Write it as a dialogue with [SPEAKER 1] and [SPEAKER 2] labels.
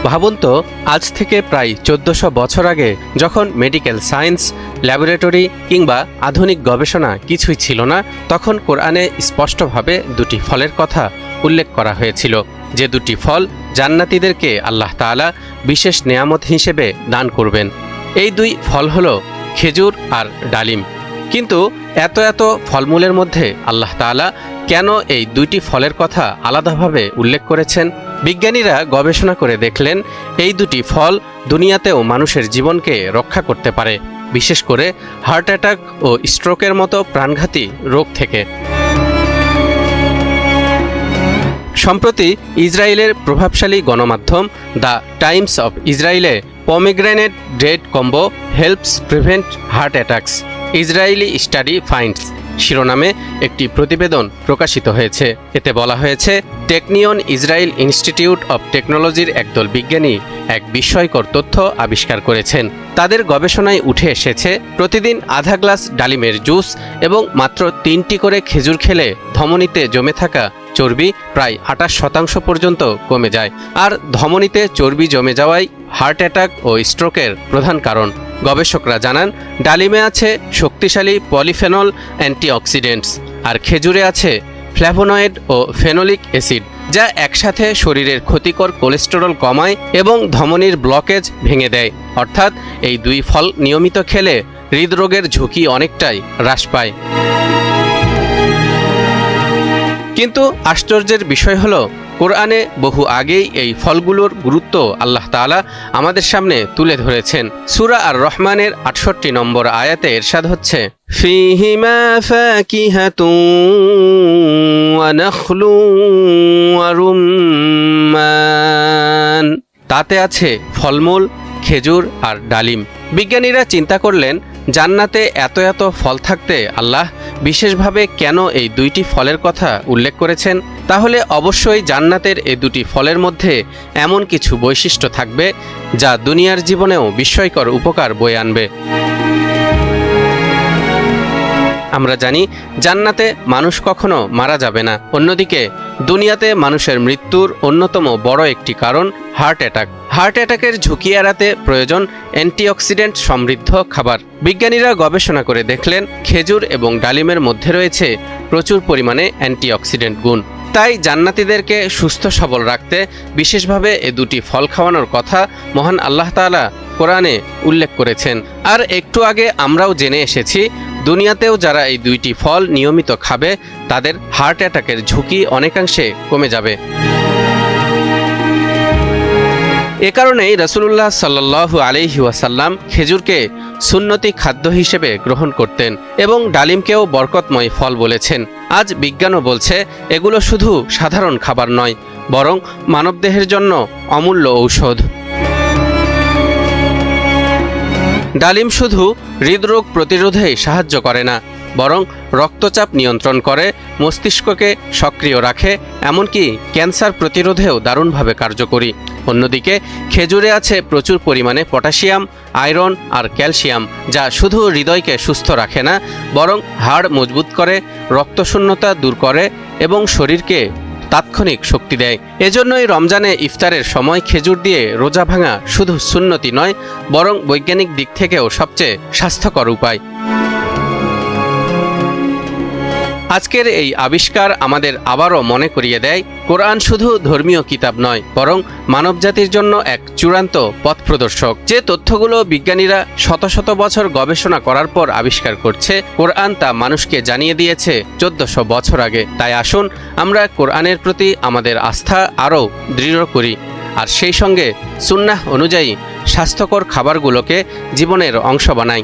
[SPEAKER 1] ভাবুন তো, আজ থেকে প্রায় 1400 বছর আগে যখন মেডিকেল সায়েন্স, ল্যাবরেটরি কিংবা আধুনিক গবেষণা কিছুই ছিল না, তখন কোরআনে স্পষ্টভাবে দুটি ফলের কথা উল্লেখ করা হয়েছিল, যে দুটি ফল জান্নাতীদেরকে আল্লাহ তাআলা বিশেষ নেয়ামত হিসেবে দান করবেন। এই দুই ফল হলো খেজুর আর ডালিম। কিন্তু এত ফলমূলের মধ্যে আল্লাহ তাআলা কেন এই দুইটি ফলের কথা আলাদাভাবে উল্লেখ করেছেন? বিজ্ঞানীরা গবেষণা করে দেখলেন, এই দুটি ফল দুনিয়াতেও মানুষের জীবনকে রক্ষা করতে পারে, বিশেষ করে হার্ট অ্যাটাক ও স্ট্রোকের মতো প্রাণঘাতী রোগ থেকে। সম্প্রতি ইসরায়েলের প্রভাবশালী গণমাধ্যম দ্য টাইমস অফ ইসরায়েলে pomegranate date combo helps prevent heart attacks, Israeli study finds শিরোনামে একটি প্রতিবেদন প্রকাশিত হয়েছে। এতে বলা হয়েছে, টেকনিয়ন ইসরায়েল ইনস্টিটিউট অব টেকনোলজির একদল বিজ্ঞানী এক বিস্ময়কর তথ্য আবিষ্কার করেছেন। তাদের গবেষণায় উঠে এসেছে, প্রতিদিন আধা গ্লাস ডালিমের জুস এবং মাত্র 3টি করে খেজুর খেলে ধমনীতে জমে থাকা চর্বি প্রায় 28% পর্যন্ত কমে যায়। আর ধমনীতে চর্বি জমে যাওয়াই হার্ট অ্যাটাক ও স্ট্রোকের প্রধান কারণ। গবেষকরা জানান, ডালিমে আছে শক্তিশালী পলিফেনল অ্যান্টিঅক্সিডেন্টস, আর খেজুরে আছে ফ্ল্যাভোনয়েড ও ফেনোলিক অ্যাসিড, যা একসাথে শরীরের ক্ষতিকর কোলেস্টেরল কমায় এবং ধমনীর ব্লকেজ ভেঙে দেয়। অর্থাৎ এই দুই ফল নিয়মিত খেলে হৃদরোগের ঝুঁকি অনেকটাই হ্রাস পায়। কিন্তু আশ্চর্যের বিষয় হলো, কোরআনে বহু আগেই এই ফলগুলোর গুরুত্ব আল্লাহ তাআলা আমাদের সামনে তুলে ধরেছেন। সূরা আর রহমানের 68 নম্বর আয়াতে ইরশাদ হচ্ছে, ফীহিমা ফাকিহাতুন ওয়া নাখলুন ওয়া রুম্মান, তাতে আছে ফলমূল, খেজুর আর ডালিম। বিজ্ঞানীরা চিন্তা করলেন, জান্নাতে এত ফল থাকতে আল্লাহ বিশেষভাবে কেন এই দুইটি ফলের কথা উল্লেখ করেছেন? তাহলে অবশ্যই জান্নাতের এই দুটি ফলের মধ্যে এমন কিছু বৈশিষ্ট্য থাকবে যা দুনিয়ার জীবনেও বিস্ময়কর উপকার বয়ে আনবে। আমরা জানি, জান্নাতে মানুষ কখনো মারা যাবে না। অন্যদিকে দুনিয়াতে মানুষের মৃত্যুর অন্যতম বড় একটি কারণ হার্ট অ্যাটাক। হার্ট অ্যাটাকের ঝুঁকি এড়াতে প্রয়োজন অ্যান্টিঅক্সিডেন্ট সমৃদ্ধ খাবার। বিজ্ঞানীরা গবেষণা করে দেখলেন, খেজুর এবং ডালিমের মধ্যে রয়েছে প্রচুর পরিমাণে অ্যান্টিঅক্সিডেন্ট গুণ। তাই জান্নাতীদেরকে সুস্থ সবল রাখতে বিশেষভাবে এ দুটি ফল খাওয়ানোর কথা মহান আল্লাহ তাআলা কোরআনে উল্লেখ করেছেন। আর একটু আগে আমরাও জেনে এসেছি, দুনিয়াতেও যারা এই দুইটি ফল নিয়মিত খাবে তাদের হার্ট অ্যাটাকের ঝুঁকি অনেকাংশে কমে যাবে। এ কারণেই রাসূলুল্লাহ সাল্লাল্লাহু আলাইহি ওয়াসাল্লাম খেজুরকে সুন্নতি খাদ্য হিসেবে গ্রহণ করতেন এবং ডালিমকেও বরকতময় ফল বলেছেন। আজ বিজ্ঞানও বলছে, এগুলো শুধু সাধারণ খাবার নয়, বরং মানবদেহের জন্য অমূল্য ঔষধ। ডালিম শুধু হৃদরোগ প্রতিরোধেই সাহায্য করে না, বরং রক্তচাপ নিয়ন্ত্রণ করে, মস্তিষ্ককে সক্রিয় রাখে, এমনকি ক্যান্সার প্রতিরোধেও দারুণভাবে কার্যকরী। অন্যদিকে খেজুরে আছে প্রচুর পরিমাণে পটাশিয়াম, আয়রন আর ক্যালসিয়াম, যা শুধু হৃদয়কে সুস্থ রাখে না, বরং হাড় মজবুত করে, রক্তশূন্যতা দূর করে এবং শরীরকে তাৎক্ষণিক শক্তি দেয়। এজন্যই রমজানে ইফতারের সময় খেজুর দিয়ে রোজা ভাঙা শুধু সুন্নতি নয়, বরং বৈজ্ঞানিক দিক থেকেও সবচেয়ে স্বাস্থ্যকর উপায়। আজকের এই আবিষ্কার আমাদের আবারও মনে করিয়ে দেয়, কোরআন শুধু ধর্মীয় কিতাব নয়, বরং মানবজাতির জন্য এক চূড়ান্ত পথপ্রদর্শক। যে তথ্যগুলো বিজ্ঞানীরা শত বছর গবেষণা করার পর আবিষ্কার করছে, কোরআন তা মানুষকে জানিয়ে দিয়েছে 1400 বছর আগে। তাই আসুন আমরা কোরআনের প্রতি আমাদের আস্থা আরও দৃঢ় করি, আর সেই সঙ্গে সুন্নাহ অনুযায়ী স্বাস্থ্যকর খাবারগুলোকে জীবনের অংশ বানাই।